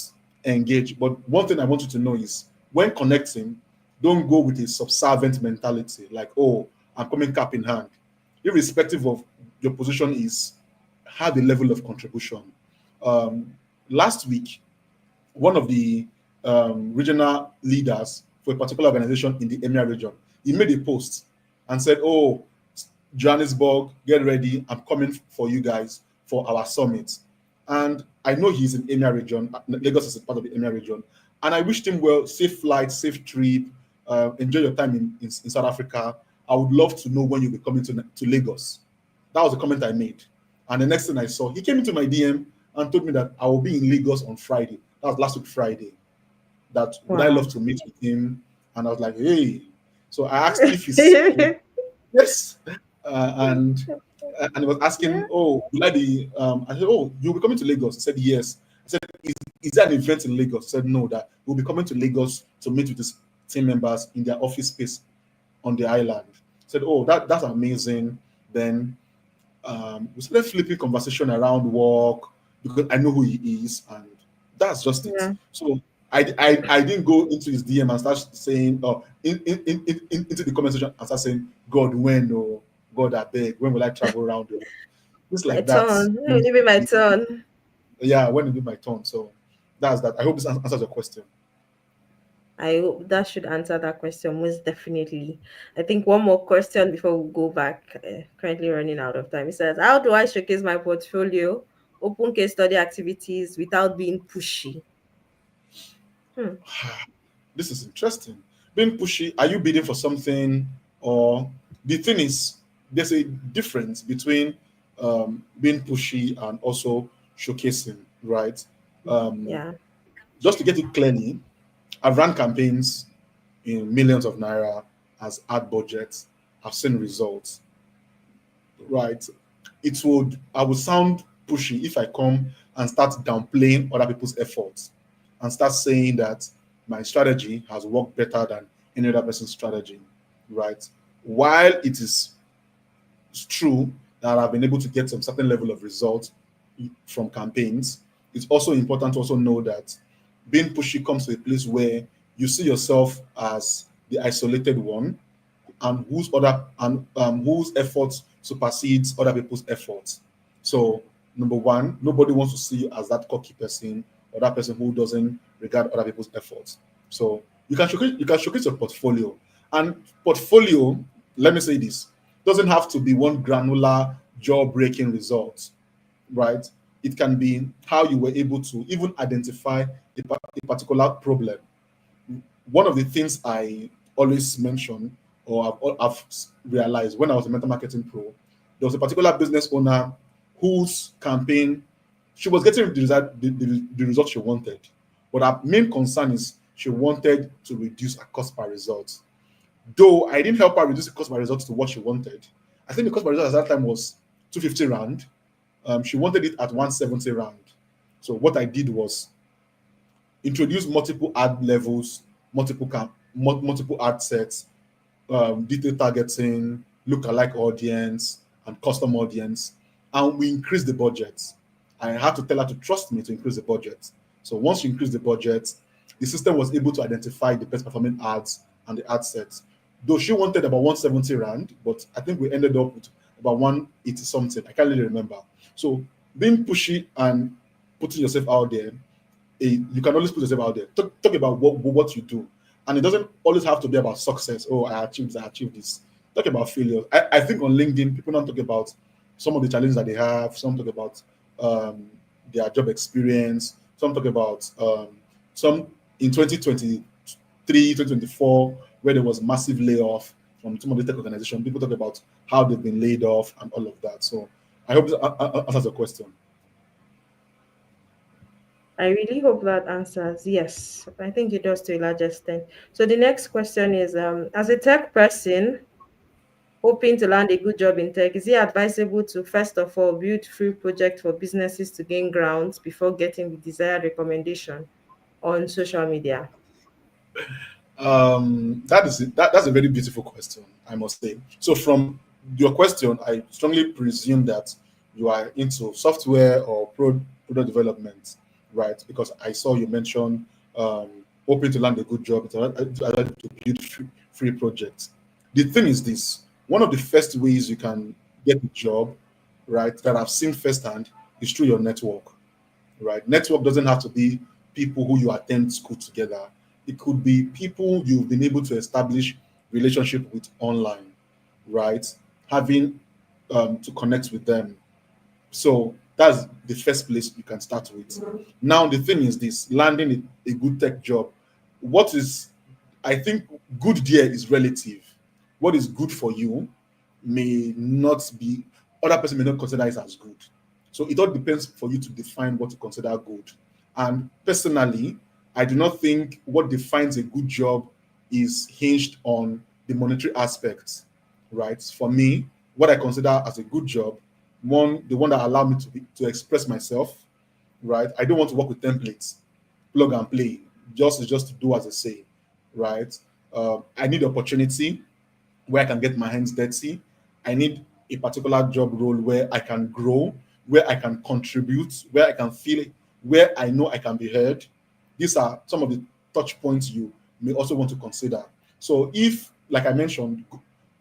engage. But one thing I want you to know is when connecting, don't go with a subservient mentality like, oh, I'm coming cap in hand. Irrespective of your position is have a level of contribution. Um, Last week, one of the regional leaders for a particular organization in the EMEA region, he made a post and said, "Oh, Johannesburg, get ready! I'm coming for you guys for our summit." And I know he's in EMEA region. Lagos is a part of the EMEA region. And I wished him well, safe flight, safe trip, enjoy your time in South Africa. I would love to know when you'll be coming to Lagos. That was the comment I made. And the next thing I saw, he came into my DM and told me that I will be in Lagos on Friday. That was last week, Friday. That would I love Wow. to meet with him? And I was like, hey. So I asked if he's yes. And he was asking, oh, will I be? I said, oh, you'll be coming to Lagos. He said, yes. I said, is there an event in Lagos? He said, no, that we'll be coming to Lagos to meet with his team members in their office space on the island. I said, oh, that's amazing. Then we started flipping conversation around work because I know who he is, and that's just it. Yeah. So I didn't go into his DM and start saying, into the comment section and start saying, God, when, or God, I beg, when will I travel around the world? Just My like that. turn. It will be my turn. Yeah, when will be my turn? So that's that. I hope this answers your question. I hope that should answer that question most definitely. I think one more question before we go back. Currently running out of time. It says, "How do I showcase my portfolio, open case study activities without being pushy?" Hmm. This is interesting. Being pushy, are you bidding for something? Or the thing is, there's a difference between being pushy and also showcasing, right? Um, Yeah. just to get it clearly, I've run campaigns in millions of naira as ad budgets. I've seen results, right? I would sound pushy if I come and start downplaying other people's efforts and start saying that my strategy has worked better than any other person's strategy, right? While it is true that I've been able to get some certain level of results from campaigns, it's also important to also know that being pushy comes to a place where you see yourself as the isolated one and whose efforts supersedes other people's efforts. So number one, nobody wants to see you as that cocky person or that person who doesn't regard other people's efforts. So you can showcase your portfolio. And portfolio, let me say this, doesn't have to be one granular jaw-breaking result, right? It can be how you were able to even identify a particular problem. One of the things I always mention, or I've realized when I was a mental marketing pro, there was a particular business owner whose campaign, she was getting the result she wanted, but her main concern is she wanted to reduce her cost per result. Though I didn't help her reduce the cost per result to what she wanted. I think the cost per result at that time was 250 rand. She wanted it at 170 rand. So what I did was introduce multiple ad levels, multiple ad sets, detailed targeting, lookalike audience, and custom audience, and we increased the budget. I had to tell her to trust me to increase the budget. So once you increase the budget, the system was able to identify the best performing ads and the ad sets. Though she wanted about 170 rand, but I think we ended up with about 180 something. I can't really remember. So being pushy and putting yourself out there, you can always put yourself out there. Talk about what you do, and it doesn't always have to be about success. Oh, I achieved this. Talk about failure. I think on LinkedIn, people don't talk about some of the challenges that they have. Some talk about um, their job experience. Some talk about some in 2023, 2024, where there was massive layoff from some of the tech organization. People talk about how they've been laid off and all of that. So I hope that answers your question. I really hope that answers yes. I think it does to a large extent. So the next question is as a tech person hoping to land a good job in tech, is it advisable to first of all build free project for businesses to gain grounds before getting the desired recommendation on social media? That's a very beautiful question, I must say. So from your question, I strongly presume that you are into software or product development, right? Because I saw you mention um, hoping to land a good job to build free projects. The thing is this: one of the first ways you can get a job, right, that I've seen firsthand is through your network, right? Network doesn't have to be people who you attend school together. It could be people you've been able to establish relationship with online, right? Having to connect with them. So That's the first place you can start with. Now the thing is this: landing a good tech job. What is, I think, good there is relative. What is good for you may not be, other person may not consider it as good. So it all depends for you to define what to consider good. And personally, I do not think what defines a good job is hinged on the monetary aspects, right? For me, what I consider as a good job, one, the one that allow me to express myself, right? I don't want to work with templates, plug and play, just to do as I say, right? I need opportunity where I can get my hands dirty. I need a particular job role where I can grow, where I can contribute, where I can feel, where I know I can be heard. These are some of the touch points you may also want to consider. So, if, like I mentioned,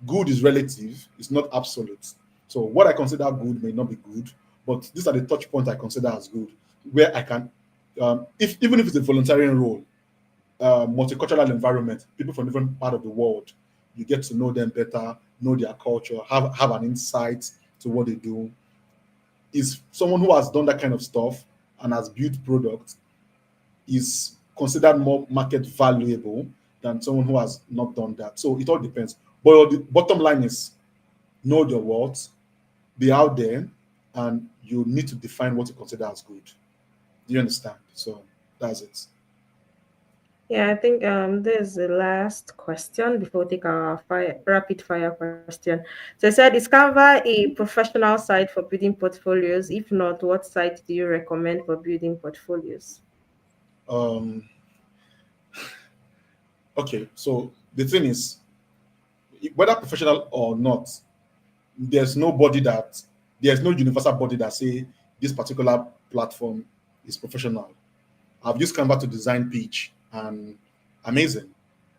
good is relative, it's not absolute. So, what I consider good may not be good, but these are the touch points I consider as good, where I can, if even if it's a volunteering role, multicultural environment, people from different part of the world, you get to know them better, know their culture, have an insight to what they do. Is someone who has done that kind of stuff and has built products is considered more market valuable than someone who has not done that. So it all depends. But the bottom line is know your worth, be out there, and you need to define what you consider as good. Do you understand? So that's it. Yeah, I think this is the last question before we take our rapid fire question. So I said, is Canva a professional site for building portfolios? If not, what site do you recommend for building portfolios? Um, okay, so the thing is, whether professional or not, there's nobody that there's no universal body that say this particular platform is professional. I've used Canva to design pitch and amazing,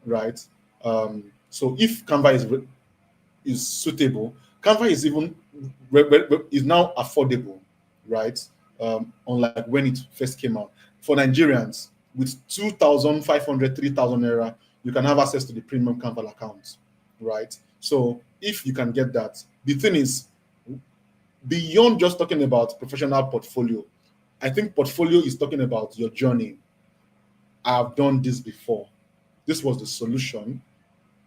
right? So if Canva is suitable, Canva is even is now affordable, right? Unlike when it first came out. For Nigerians, with 2,500, 3,000 naira, you can have access to the premium Canva account, right? So if you can get that, the thing is, beyond just talking about professional portfolio, I think portfolio is talking about your journey. I've done this before. This was the solution.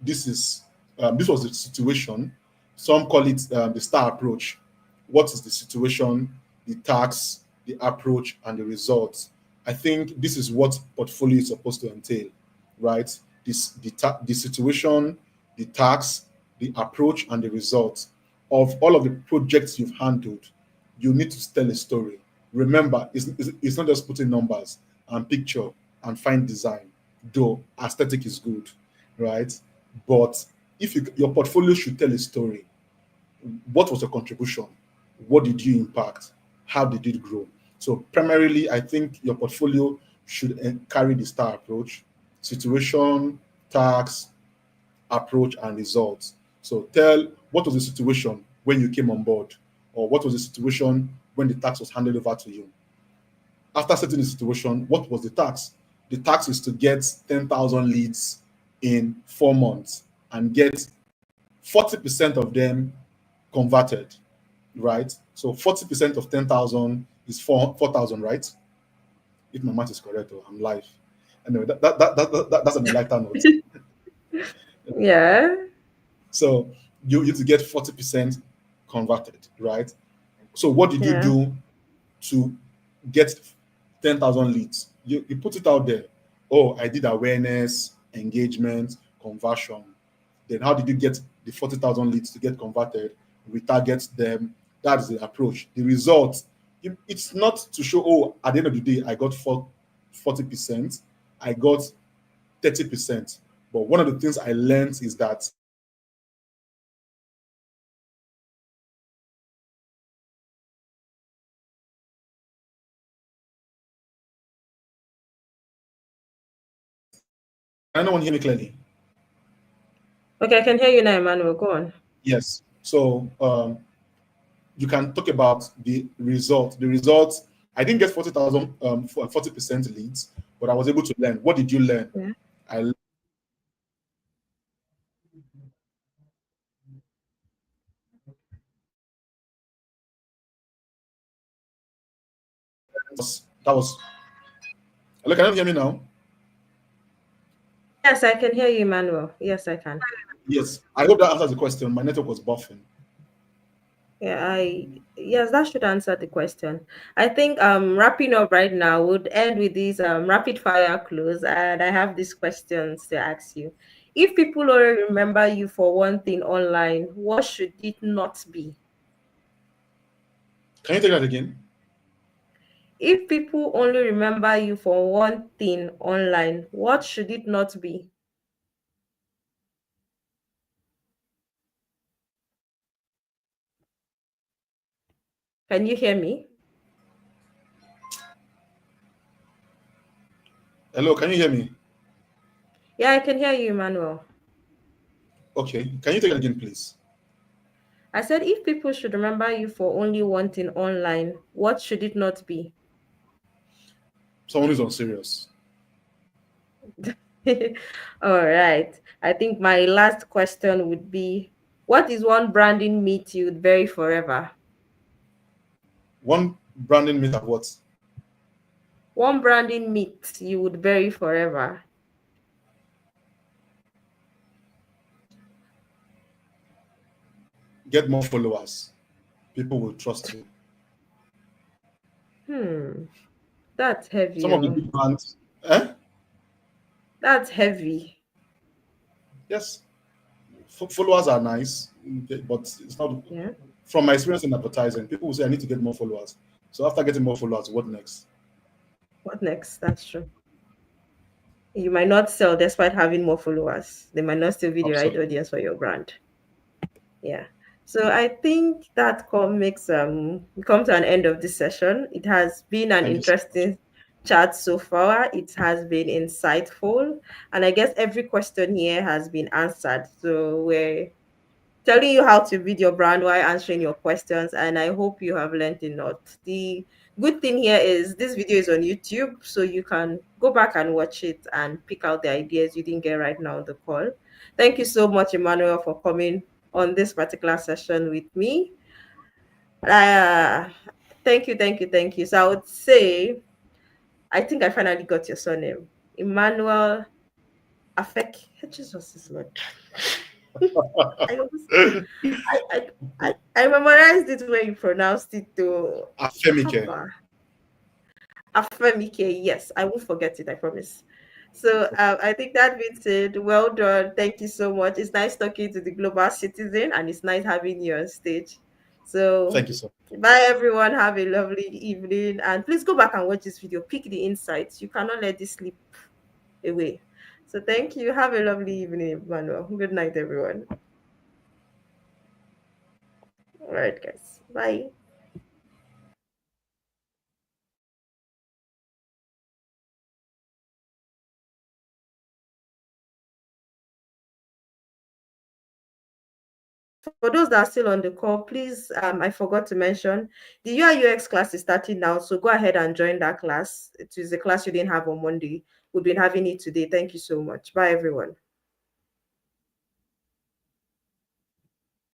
This was the situation. Some call it the star approach. What is the situation, the task, the approach, and the results? I think this is what portfolio is supposed to entail, right? The situation, the task, the approach, and the results of all of the projects you've handled. You need to tell a story. Remember, it's not just putting numbers and picture and fine design, though aesthetic is good, right? But if your portfolio should tell a story, what was your contribution? What did you impact? How did it grow? So primarily, I think your portfolio should carry the star approach: situation, task, approach, and results. So tell what was the situation when you came on board, or what was the situation when the task was handed over to you. After setting the situation, what was the tax? The tax is to get 10,000 leads in 4 months and get 40% of them converted, right? So 40% of 10,000 is 4,000, right? If my math is correct, or I'm live. Anyway, that's on a lighter note. Yeah, So you need to get 40% converted, right? So what did you yeah. do to get 10,000 leads? You put it out there. Oh, I did awareness, engagement, conversion. Then how did you get the 40,000 leads to get converted? Retarget them. That's the approach. The result, it's not to show, oh, at the end of the day, I got 40%, I got 30%. But one of the things I learned is that anyone hear me clearly? Okay, I can hear you now, Emmanuel. Go on. Yes. So you can talk about the result. The results, I didn't get 40,000 40% leads, but I was able to learn. What did you learn? Yeah. I That was. Hello, can you hear me now? Yes, I can hear you, Emmanuel. Yes, I can. Yes. I hope that answers the question. My network was buffering. Yeah, I yes, that should answer the question. I think wrapping up right now would end with these rapid fire clues, and I have these questions to ask you. If people only remember you for one thing online, what should it not be? Can you take that again? If people only remember you for one thing online, what should it not be? Can you hear me? Hello, can you hear me? Yeah, I can hear you, Emmanuel. Okay. Can you take it again, please? I said if people should remember you for only one thing online, what should it not be? Someone who's unserious. All right. I think my last question would be, what is one branding myth you'd bury forever? One branding myth of what? One branding myth you would bury forever. Get more followers. People will trust you. Hmm, that's heavy. Some of the Oh. big brands, eh? That's heavy. Yes, followers are nice, but it's not. Yeah. From my experience in advertising, people will say I need to get more followers. So after getting more followers, what next? What next? That's true. You might not sell despite having more followers. They might not still be the right Absolutely. audience for your brand. Yeah. So I think that makes we come to an end of this session. It has been an Thank you so much. interesting chat so far. It has been insightful, and I guess every question here has been answered. So we're telling you how to build your brand while answering your questions, and I hope you have learned a lot. The good thing here is this video is on YouTube, so you can go back and watch it and pick out the ideas you didn't get right now on the call. Thank you so much, Emmanuel, for coming on this particular session with me. uh Thank you, thank you, thank you. So I would say, I think I finally got your surname, Emmanuel Afek. Jesus is Lord. I always I, I, I memorized it when you pronounced it though. Afemike. Haba. Afemike, yes, I won't forget it, I promise. So I think that being said, well done. Thank you so much. It's nice talking to the global citizen, and it's nice having you on stage. So Thank you so much. bye everyone. Have a lovely evening. And please go back and watch this video. Pick the insights. You cannot let this slip away. So thank you. Have a lovely evening, Manuel. Good night, everyone. All right, guys. Bye. For those that are still on the call, please, I forgot to mention the UI UX class is starting now. So go ahead and join that class. It is a class you didn't have on Monday. We've been having it today. Thank you so much. Bye, everyone.